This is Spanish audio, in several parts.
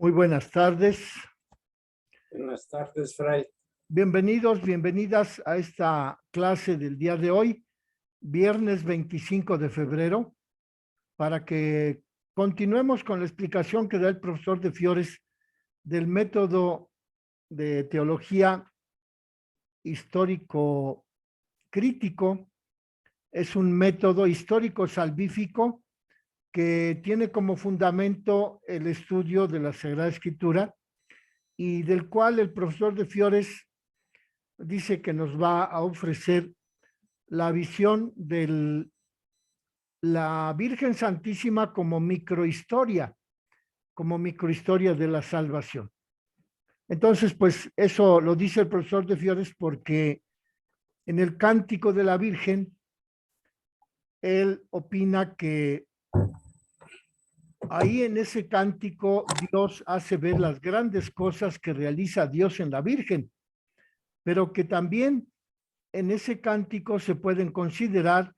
Muy buenas tardes. Buenas tardes, Fray. Bienvenidos, bienvenidas a esta clase del día de hoy, viernes 25 de febrero, para que continuemos con la explicación que da el profesor de Fiores del método de teología histórico crítico. Es un método histórico salvífico que tiene como fundamento el estudio de la Sagrada Escritura y del cual el profesor de Fiores dice que nos va a ofrecer la visión de la Virgen Santísima como microhistoria de la salvación. Entonces, pues eso lo dice el profesor de Fiores porque en el Cántico de la Virgen, él opina que ahí en ese cántico Dios hace ver las grandes cosas que realiza Dios en la Virgen, pero que también en ese cántico se pueden considerar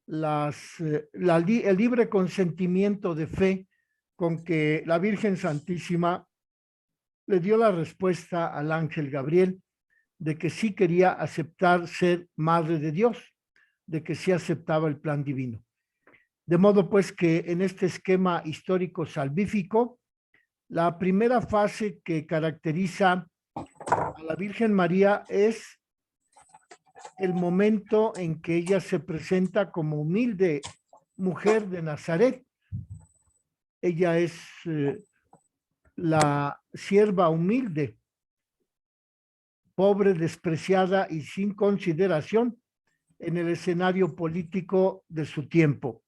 el libre consentimiento de fe con que la Virgen Santísima le dio la respuesta al ángel Gabriel de que sí quería aceptar ser madre de Dios, de que sí aceptaba el plan divino. De modo pues que en este esquema histórico salvífico, la primera fase que caracteriza a la Virgen María es el momento en que ella se presenta como humilde mujer de Nazaret. Ella es la sierva humilde, pobre, despreciada y sin consideración en el escenario político de su tiempo.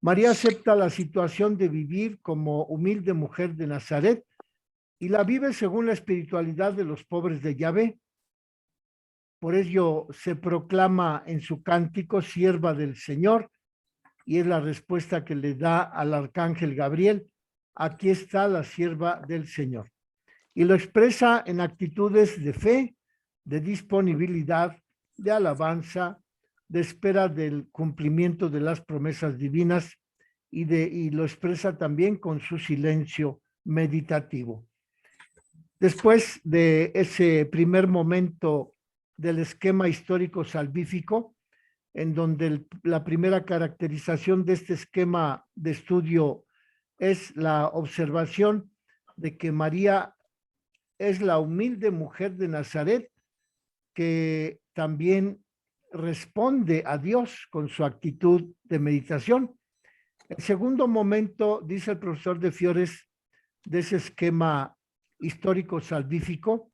María acepta la situación de vivir como humilde mujer de Nazaret y la vive según la espiritualidad de los pobres de Yahvé. Por ello se proclama en su cántico sierva del Señor, y es la respuesta que le da al arcángel Gabriel: aquí está la sierva del Señor. Y lo expresa en actitudes de fe, de disponibilidad, de alabanza, de espera del cumplimiento de las promesas divinas, y lo expresa también con su silencio meditativo. Después de ese primer momento del esquema histórico salvífico, en donde la primera caracterización de este esquema de estudio es la observación de que María es la humilde mujer de Nazaret que también responde a Dios con su actitud de meditación. El segundo momento, dice el profesor de Fiores, de ese esquema histórico salvífico,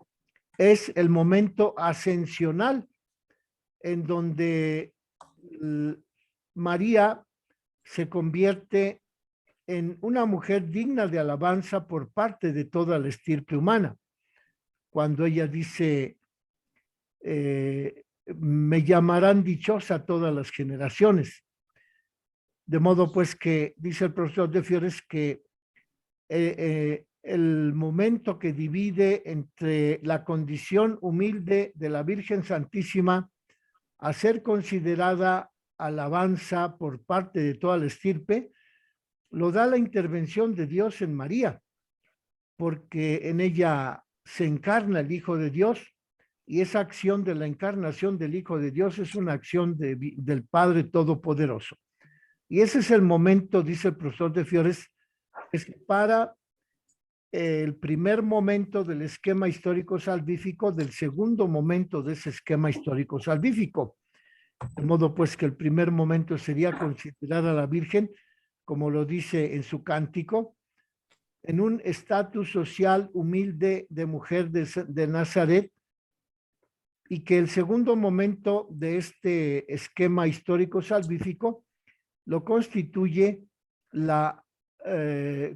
es el momento ascensional, en donde María se convierte en una mujer digna de alabanza por parte de toda la estirpe humana. Cuando ella dice, me llamarán dichosa todas las generaciones. De modo pues que, dice el profesor de Fiores, que el momento que divide entre la condición humilde de la Virgen Santísima a ser considerada alabanza por parte de toda la estirpe, lo da la intervención de Dios en María, porque en ella se encarna el Hijo de Dios, y esa acción de la encarnación del Hijo de Dios es una acción del Padre Todopoderoso. Y ese es el momento, dice el profesor de Fiores, que separa el primer momento del esquema histórico salvífico del segundo momento de ese esquema histórico salvífico. De modo pues que el primer momento sería considerar a la Virgen, como lo dice en su cántico, en un estatus social humilde de mujer de Nazaret, y que el segundo momento de este esquema histórico salvífico lo constituye la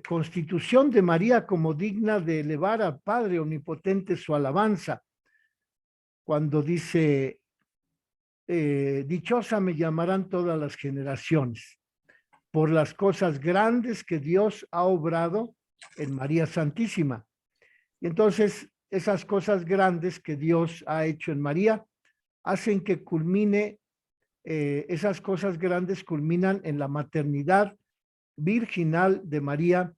constitución de María como digna de elevar al Padre Omnipotente su alabanza, cuando dice, dichosa me llamarán todas las generaciones, por las cosas grandes que Dios ha obrado en María Santísima. Y entonces esas cosas grandes que Dios ha hecho en María hacen que culmine, esas cosas grandes culminan en la maternidad virginal de María,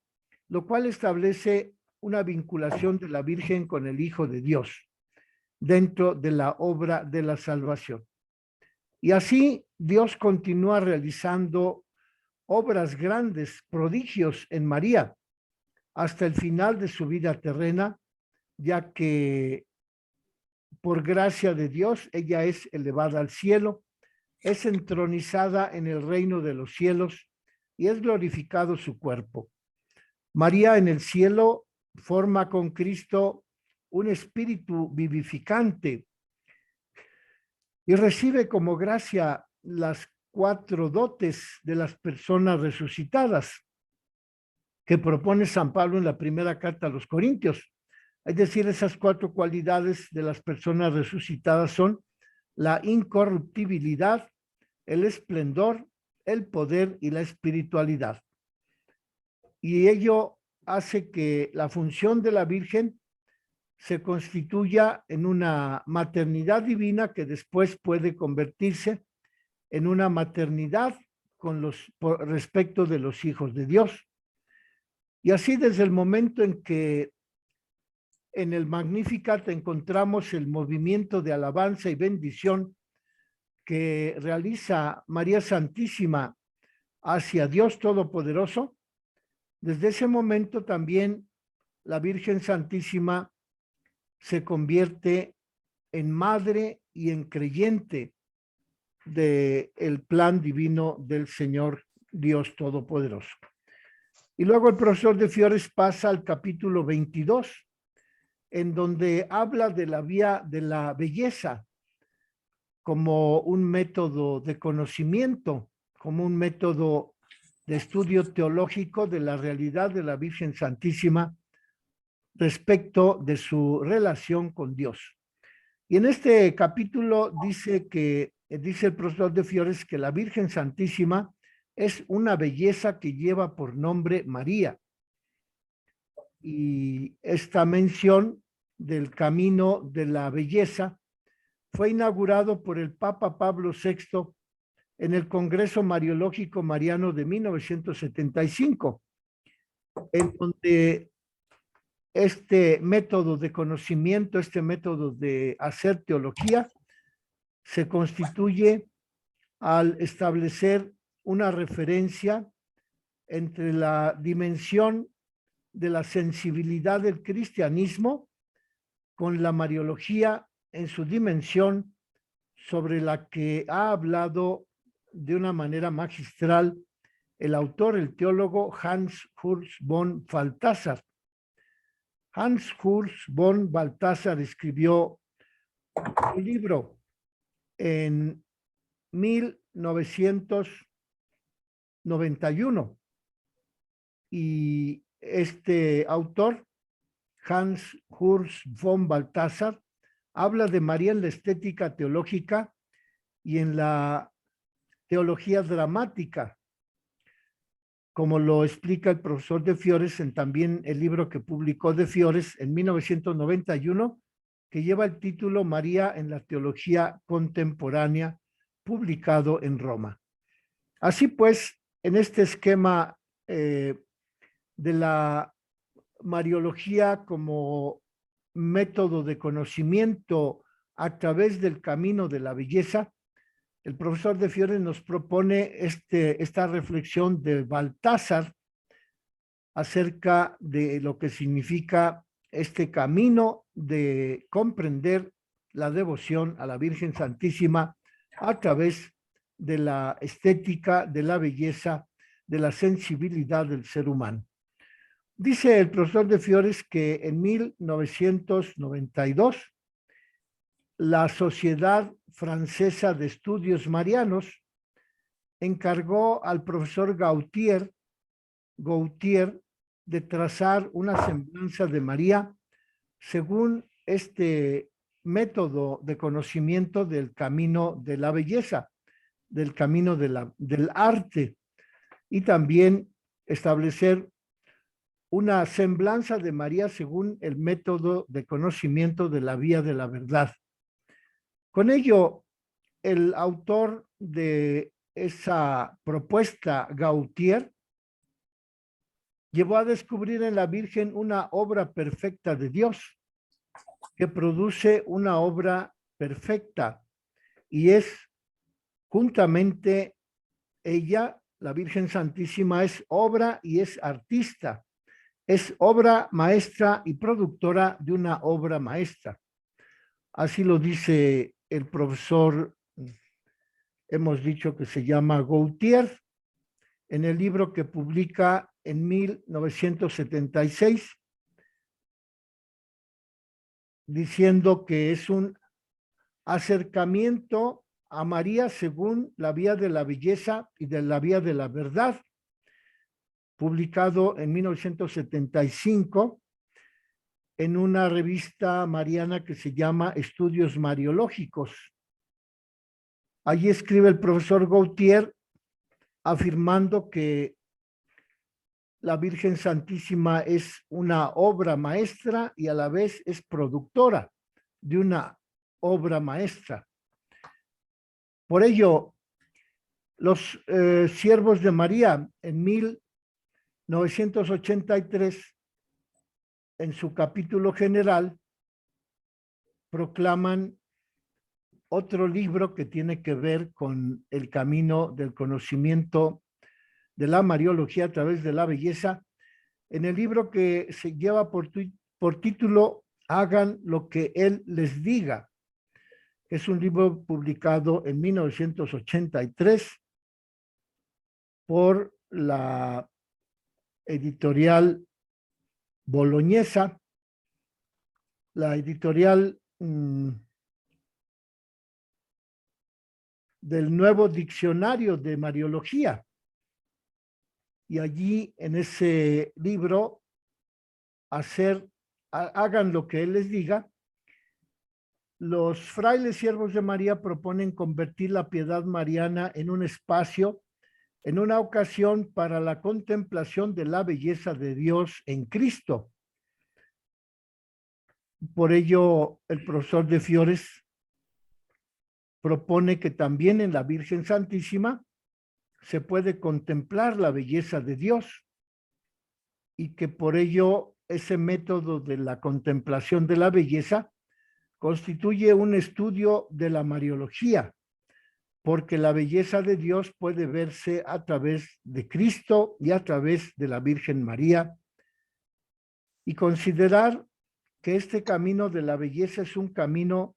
lo cual establece una vinculación de la Virgen con el Hijo de Dios dentro de la obra de la salvación. Y así Dios continúa realizando obras grandes, prodigios en María, hasta el final de su vida terrena, ya que por gracia de Dios ella es elevada al cielo, es entronizada en el reino de los cielos y es glorificado su cuerpo. María en el cielo forma con Cristo un espíritu vivificante y recibe como gracia las 4 dotes de las personas resucitadas que propone San Pablo en la primera carta a los Corintios. Es decir, esas 4 cualidades de las personas resucitadas son la incorruptibilidad, el esplendor, el poder y la espiritualidad. Y ello hace que la función de la Virgen se constituya en una maternidad divina que después puede convertirse en una maternidad respecto de los hijos de Dios. Y así desde el momento en que en el Magnificat encontramos el movimiento de alabanza y bendición que realiza María Santísima hacia Dios Todopoderoso, desde ese momento también la Virgen Santísima se convierte en madre y en creyente del plan divino del Señor Dios Todopoderoso. Y luego el profesor de Fiores pasa al capítulo 22, en donde habla de la vía de la belleza como un método de conocimiento, como un método de estudio teológico de la realidad de la Virgen Santísima respecto de su relación con Dios. Y en este capítulo dice el profesor de Fiores que la Virgen Santísima es una belleza que lleva por nombre María. Y esta mención del camino de la belleza fue inaugurado por el Papa Pablo VI en el Congreso Mariológico Mariano de 1975, en donde este método de conocimiento, este método de hacer teología, se constituye al establecer una referencia entre la dimensión de la sensibilidad del cristianismo con la Mariología en su dimensión sobre la que ha hablado de una manera magistral el autor, el teólogo Hans Urs von Balthasar. Hans Urs von Balthasar escribió un libro en 1991 y este autor, Hans Urs von Balthasar, habla de María en la estética teológica y en la teología dramática, como lo explica el profesor de Fiores en también el libro que publicó de Fiores en 1991, que lleva el título María en la teología contemporánea, publicado en Roma. Así pues, en este esquema de la Mariología como método de conocimiento a través del camino de la belleza, el profesor de Fiores nos propone esta reflexión de Balthasar acerca de lo que significa este camino de comprender la devoción a la Virgen Santísima a través de la estética, de la belleza, de la sensibilidad del ser humano. Dice el profesor de Fiores que en 1992 la Sociedad Francesa de Estudios Marianos encargó al profesor Gautier de trazar una semblanza de María según este método de conocimiento del camino de la belleza, del camino del arte, y también establecer una semblanza de María según el método de conocimiento de la vía de la verdad. Con ello, el autor de esa propuesta, Gautier, llevó a descubrir en la Virgen una obra perfecta de Dios, que produce una obra perfecta, y es juntamente ella, la Virgen Santísima, es obra y es artista, es obra maestra y productora de una obra maestra. Así lo dice el profesor, hemos dicho que se llama Gautier, en el libro que publica en 1976, diciendo que es un acercamiento a María según la vía de la belleza y de la vía de la verdad, publicado en 1975 en una revista mariana que se llama Estudios Mariológicos. Allí escribe el profesor Gautier afirmando que la Virgen Santísima es una obra maestra y a la vez es productora de una obra maestra. Por ello, los siervos de María en 1983, en su capítulo general, proclaman otro libro que tiene que ver con el camino del conocimiento de la Mariología a través de la belleza, en el libro que se lleva por título Hagan lo que Él les diga. Es un libro publicado en 1983 por la editorial boloñesa, la editorial del Nuevo Diccionario de Mariología. Y allí en ese libro, hagan lo que Él les diga, los frailes siervos de María proponen convertir la piedad mariana en un espacio, en una ocasión para la contemplación de la belleza de Dios en Cristo. Por ello, el profesor de Fiores propone que también en la Virgen Santísima se puede contemplar la belleza de Dios y que por ello ese método de la contemplación de la belleza constituye un estudio de la Mariología, porque la belleza de Dios puede verse a través de Cristo y a través de la Virgen María, y considerar que este camino de la belleza es un camino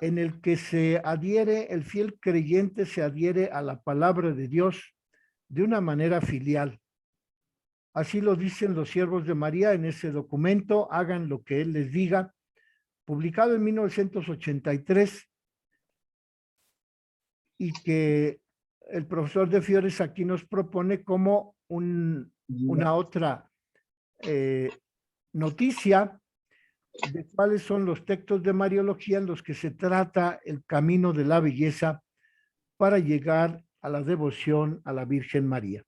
en el que el fiel creyente se adhiere a la palabra de Dios de una manera filial. Así lo dicen los siervos de María en ese documento, hagan lo que Él les diga, publicado en 1983, y que el profesor de Fiores aquí nos propone como una otra noticia de cuáles son los textos de Mariología en los que se trata el camino de la belleza para llegar a la devoción a la Virgen María.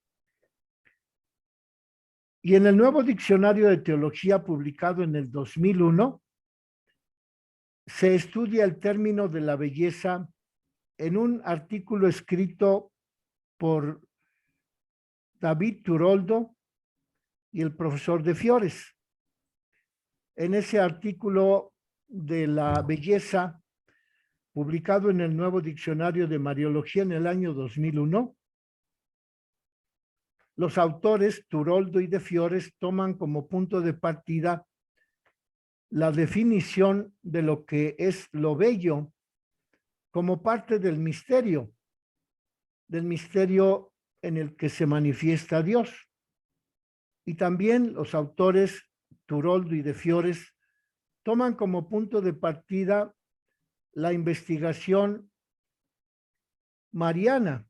Y en el Nuevo Diccionario de Teología, publicado en el 2001, se estudia el término de la belleza en un artículo escrito por David Turoldo y el profesor de Fiores. En ese artículo de la belleza, publicado en el Nuevo Diccionario de Mariología en el año 2001, los autores Turoldo y de Fiores toman como punto de partida la definición de lo que es lo bello como parte del misterio en el que se manifiesta Dios. Y también los autores Turoldo y de Fiores toman como punto de partida la investigación mariana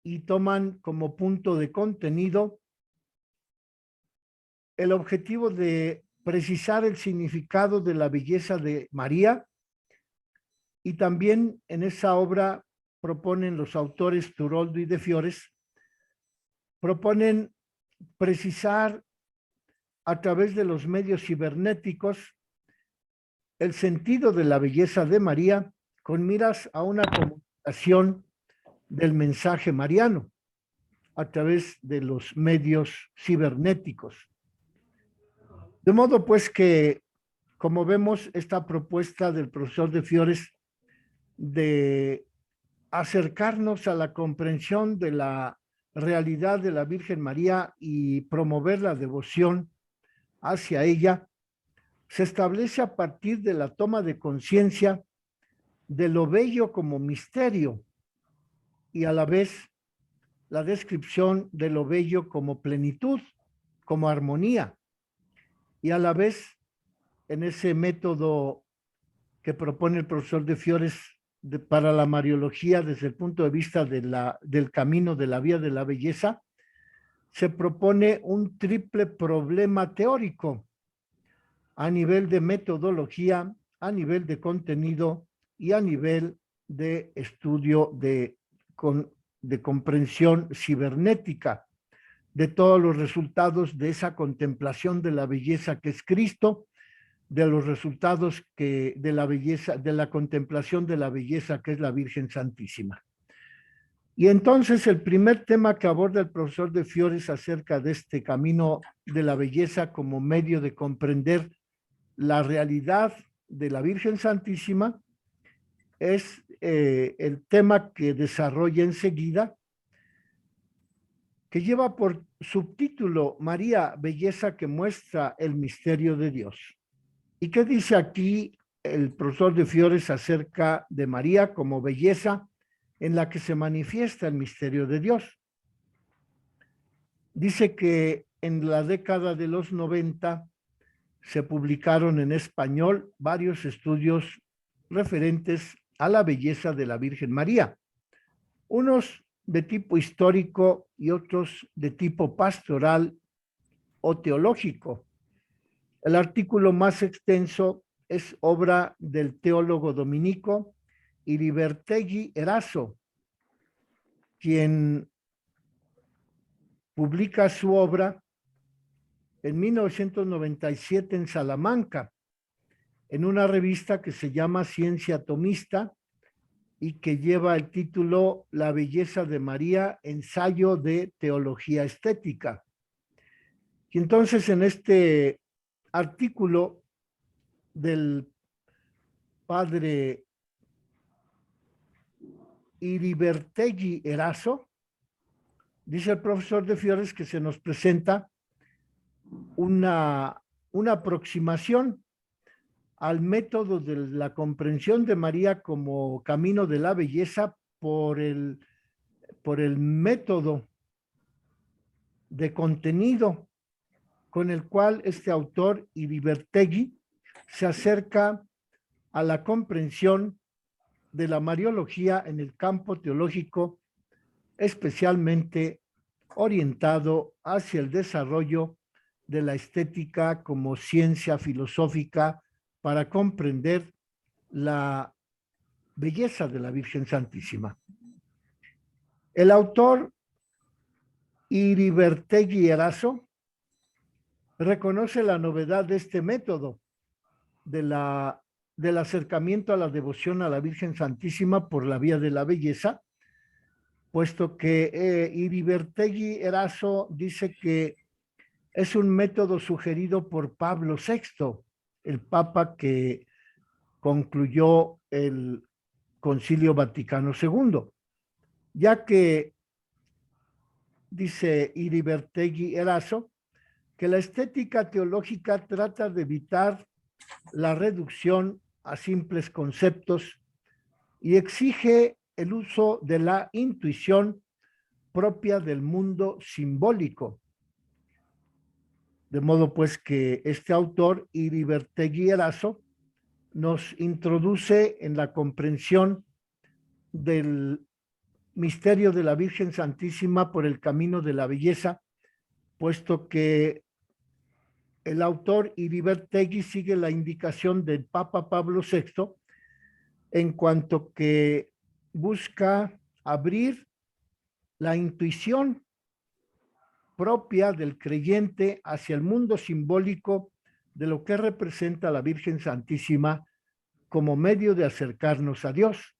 y toman como punto de contenido el objetivo de precisar el significado de la belleza de María, y también en esa obra proponen los autores Turoldo y de Fiores, proponen precisar a través de los medios cibernéticos el sentido de la belleza de María con miras a una comunicación del mensaje mariano. a través de los medios cibernéticos. De modo pues que, como vemos, esta propuesta del profesor de Fiores de acercarnos a la comprensión de la realidad de la Virgen María y promover la devoción hacia ella, se establece a partir de la toma de conciencia de lo bello como misterio y a la vez la descripción de lo bello como plenitud, como armonía, y a la vez en ese método que propone el profesor de Fiores para la Mariología desde el punto de vista del camino de la vía de la belleza, se propone un triple problema teórico a nivel de metodología, a nivel de contenido y a nivel de estudio de comprensión cibernética de todos los resultados de esa contemplación de la belleza que es Cristo, de los resultados de la belleza, de la contemplación de la belleza que es la Virgen Santísima. Y entonces el primer tema que aborda el profesor de Fiores acerca de este camino de la belleza como medio de comprender la realidad de la Virgen Santísima es el tema que desarrolla enseguida, que lleva por subtítulo María, belleza que muestra el misterio de Dios. ¿Y qué dice aquí el profesor de Fiores acerca de María como belleza en la que se manifiesta el misterio de Dios? Dice que en la década de los 90 se publicaron en español varios estudios referentes a la belleza de la Virgen María, unos de tipo histórico y otros de tipo pastoral o teológico. El artículo más extenso es obra del teólogo dominico Iribertegui Erazo, quien publica su obra en 1997 en Salamanca, en una revista que se llama Ciencia Atomista y que lleva el título La belleza de María, ensayo de teología estética. Y entonces en este artículo del padre Iribertegui Erazo, dice el profesor de Fiores que se nos presenta una aproximación al método de la comprensión de María como camino de la belleza por el método de contenido con el cual este autor Iribertegui se acerca a la comprensión de la Mariología en el campo teológico, especialmente orientado hacia el desarrollo de la estética como ciencia filosófica para comprender la belleza de la Virgen Santísima. El autor Iribertegui Erazo reconoce la novedad de este método del acercamiento a la devoción a la Virgen Santísima por la vía de la belleza, puesto que Iribertegui Erazo dice que es un método sugerido por Pablo VI, el papa que concluyó el Concilio Vaticano II, ya que dice Iribertegui Erazo que la estética teológica trata de evitar la reducción a simples conceptos y exige el uso de la intuición propia del mundo simbólico. De modo pues que este autor, Iribertegui Erazo, nos introduce en la comprensión del misterio de la Virgen Santísima por el camino de la belleza, puesto que el autor Iribertegui sigue la indicación del Papa Pablo VI en cuanto que busca abrir la intuición propia del creyente hacia el mundo simbólico de lo que representa la Virgen Santísima como medio de acercarnos a Dios.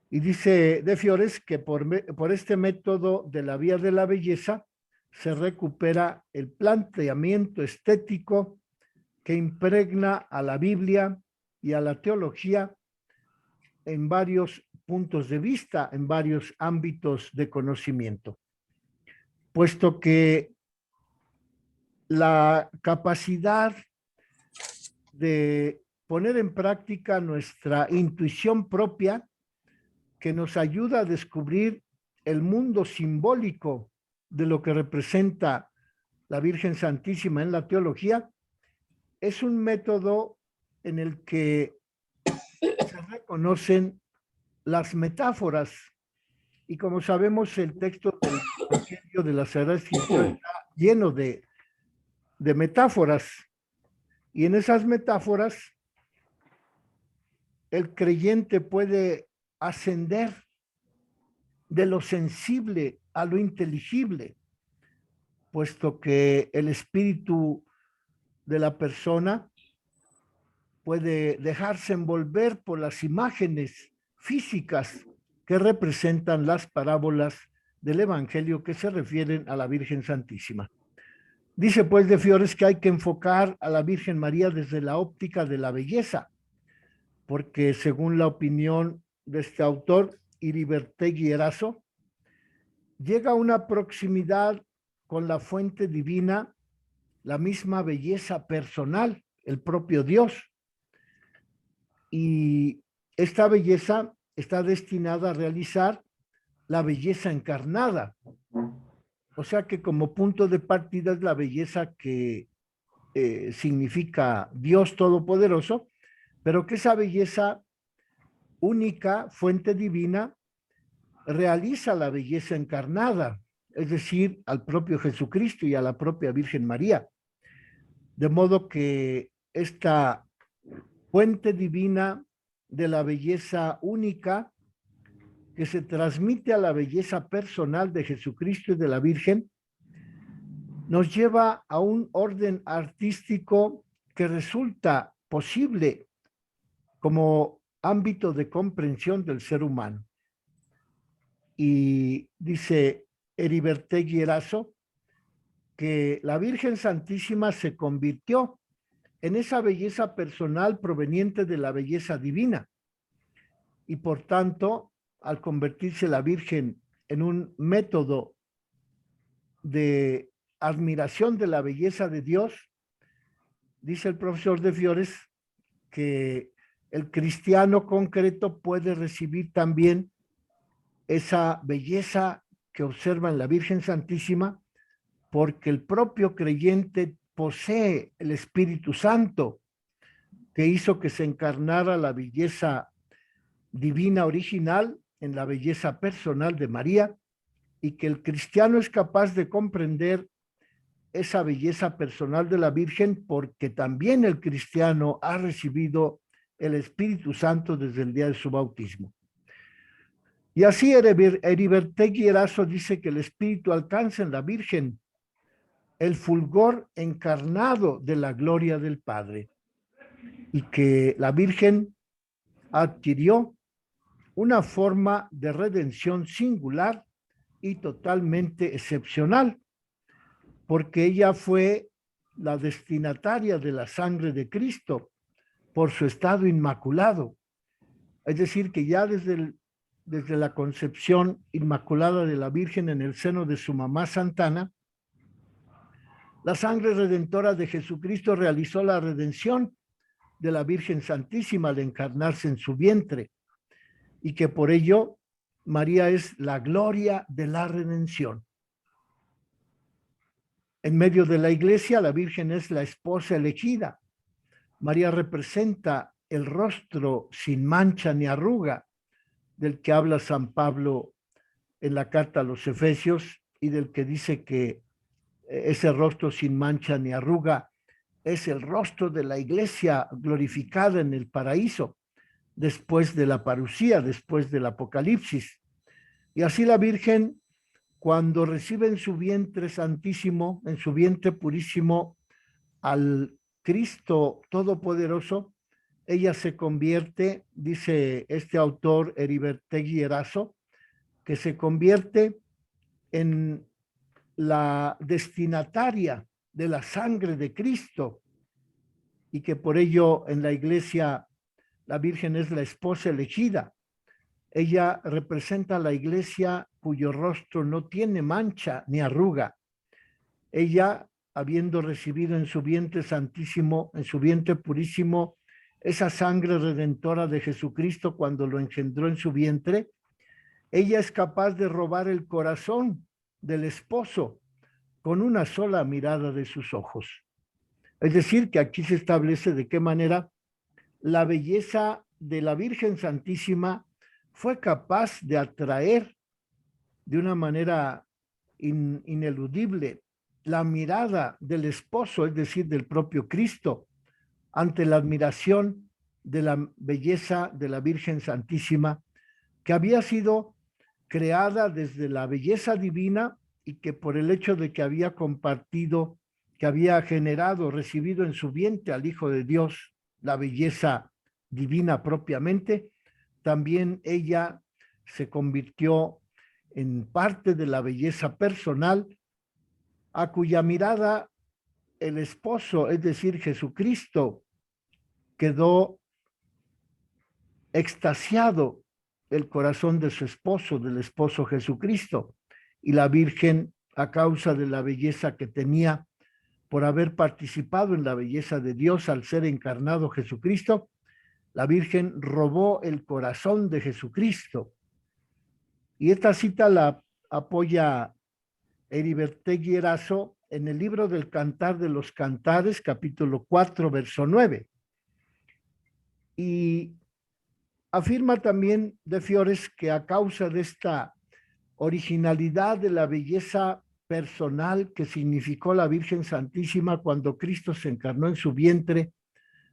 Y dice De Fiores que por este método de la vía de la belleza se recupera el planteamiento estético que impregna a la Biblia y a la teología en varios puntos de vista, en varios ámbitos de conocimiento, puesto que la capacidad de poner en práctica nuestra intuición propia que nos ayuda a descubrir el mundo simbólico de lo que representa la Virgen Santísima en la teología, es un método en el que se reconocen las metáforas. Y como sabemos, el texto del Evangelio de la Sagrada Escritura está lleno de metáforas. Y en esas metáforas, el creyente puede ascender de lo sensible a lo inteligible, puesto que el espíritu de la persona puede dejarse envolver por las imágenes físicas que representan las parábolas del Evangelio que se refieren a la Virgen Santísima. Dice pues De Fiores que hay que enfocar a la Virgen María desde la óptica de la belleza, porque según la opinión de este autor, Iribertegui Erazo, llega a una proximidad con la fuente divina, la misma belleza personal, el propio Dios. Y esta belleza está destinada a realizar la belleza encarnada. O sea que como punto de partida es la belleza que significa Dios Todopoderoso, pero que esa belleza única, fuente divina, realiza la belleza encarnada, es decir, al propio Jesucristo y a la propia Virgen María. De modo que esta fuente divina de la belleza única que se transmite a la belleza personal de Jesucristo y de la Virgen, nos lleva a un orden artístico que resulta posible como ámbito de comprensión del ser humano. Y dice Heribertegui Erazo que la Virgen Santísima se convirtió en esa belleza personal proveniente de la belleza divina. Y por tanto, al convertirse la Virgen en un método de admiración de la belleza de Dios, dice el profesor De Fiores que el cristiano concreto puede recibir también esa belleza que observa en la Virgen Santísima, porque el propio creyente posee el Espíritu Santo, que hizo que se encarnara la belleza divina original en la belleza personal de María, y que el cristiano es capaz de comprender esa belleza personal de la Virgen porque también el cristiano ha recibido el Espíritu Santo desde el día de su bautismo. Y así Heribertegui Erazo dice que el Espíritu alcanza en la Virgen el fulgor encarnado de la gloria del Padre y que la Virgen adquirió una forma de redención singular y totalmente excepcional, porque ella fue la destinataria de la sangre de Cristo por su estado inmaculado. Es decir, que ya desde la concepción inmaculada de la Virgen en el seno de su mamá Santana, la sangre redentora de Jesucristo realizó la redención de la Virgen Santísima al encarnarse en su vientre, y que por ello María es la gloria de la redención. En medio de la iglesia, la Virgen es la esposa elegida. María representa el rostro sin mancha ni arruga del que habla San Pablo en la carta a los Efesios y del que dice que ese rostro sin mancha ni arruga es el rostro de la iglesia glorificada en el paraíso, después de la parusía, después del Apocalipsis. Y así la Virgen, cuando recibe en su vientre santísimo, en su vientre purísimo, al Cristo Todopoderoso, ella se convierte, dice este autor Heribertegui Erazo, que se convierte en la destinataria de la sangre de Cristo y que por ello en la iglesia la Virgen es la esposa elegida. Ella representa a la iglesia cuyo rostro no tiene mancha ni arruga. Ella, habiendo recibido en su vientre santísimo, en su vientre purísimo, esa sangre redentora de Jesucristo cuando lo engendró en su vientre, ella es capaz de robar el corazón del esposo con una sola mirada de sus ojos. Es decir, que aquí se establece de qué manera la belleza de la Virgen Santísima fue capaz de atraer de una manera ineludible la mirada del esposo, es decir, del propio Cristo, ante la admiración de la belleza de la Virgen Santísima, que había sido creada desde la belleza divina y que por el hecho de que había compartido, que había generado, recibido en su vientre al Hijo de Dios, la belleza divina propiamente, también ella se convirtió en parte de la belleza personal, a cuya mirada el esposo, es decir, Jesucristo, quedó extasiado el corazón de su esposo, del esposo Jesucristo, y la Virgen, a causa de la belleza que tenía por haber participado en la belleza de Dios al ser encarnado Jesucristo, la Virgen robó el corazón de Jesucristo. Y esta cita la apoya Heribertegui Erazo en el libro del Cantar de los Cantares, capítulo 4, verso 9. Y afirma también de Fiores que a causa de esta originalidad de la belleza personal que significó la Virgen Santísima cuando Cristo se encarnó en su vientre,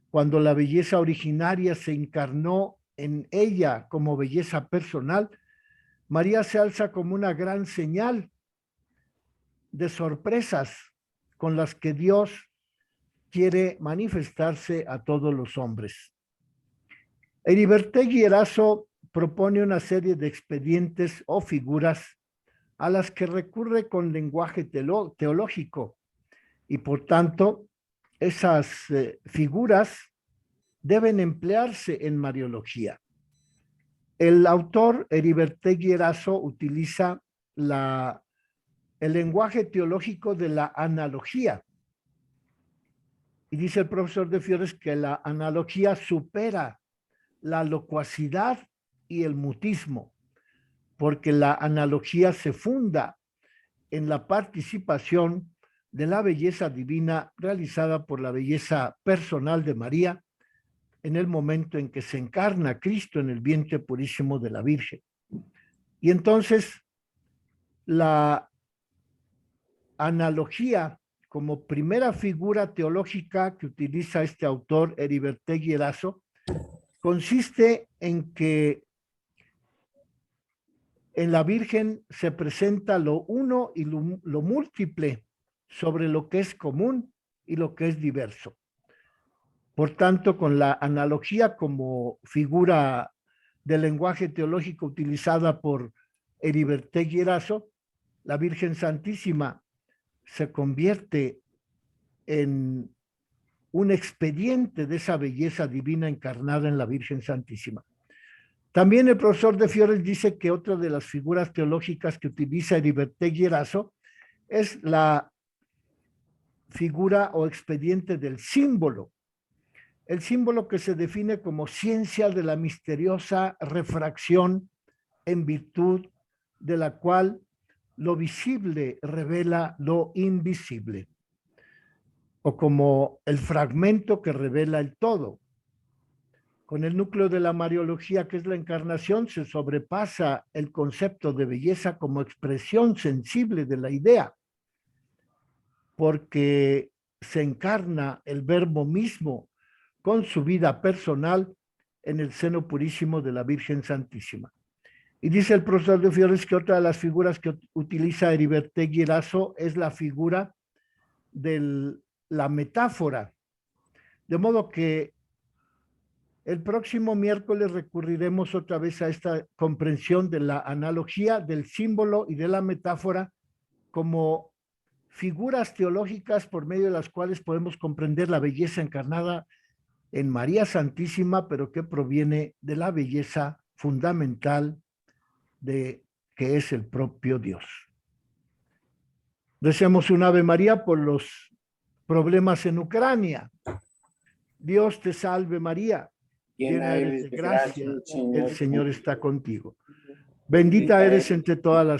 cuando la belleza originaria se encarnó en ella como belleza personal, María se alza como una gran señal de sorpresas con las que Dios quiere manifestarse a todos los hombres. Heribertegui Erazo propone una serie de expedientes o figuras a las que recurre con lenguaje teológico y por tanto esas figuras deben emplearse en Mariología. El autor Heribertegui Erazo utiliza el lenguaje teológico de la analogía. Y dice el profesor de Fiores que la analogía supera la locuacidad y el mutismo, porque la analogía se funda en la participación de la belleza divina realizada por la belleza personal de María en el momento en que se encarna Cristo en el vientre purísimo de la Virgen. Y entonces la analogía como primera figura teológica que utiliza este autor Heribertegui Erazo consiste en que en la Virgen se presenta lo uno y lo múltiple sobre lo que es común y lo que es diverso. Por tanto, con la analogía como figura del lenguaje teológico utilizada por Heribertegui Erazo, la Virgen Santísima se convierte en un expediente de esa belleza divina encarnada en la Virgen Santísima. También el profesor de Fiores dice que otra de las figuras teológicas que utiliza Heribertegui Erazo es la figura o expediente del símbolo. El símbolo que se define como ciencia de la misteriosa refracción en virtud de la cual lo visible revela lo invisible, o como el fragmento que revela el todo. Con el núcleo de la Mariología, que es la encarnación, se sobrepasa el concepto de belleza como expresión sensible de la idea, porque se encarna el Verbo mismo con su vida personal en el seno purísimo de la Virgen Santísima. Y dice el profesor de Fiores que otra de las figuras que utiliza Heribertegui Erazo es la figura de la metáfora. De modo que El próximo miércoles recurriremos otra vez a esta comprensión de la analogía, del símbolo y de la metáfora como figuras teológicas por medio de las cuales podemos comprender la belleza encarnada en María Santísima, pero que proviene de la belleza fundamental de que es el propio Dios. Deseamos un Ave María por los problemas en Ucrania. Dios te salve María, llena eres de gracia, el Señor está contigo. Bendita eres entre todas las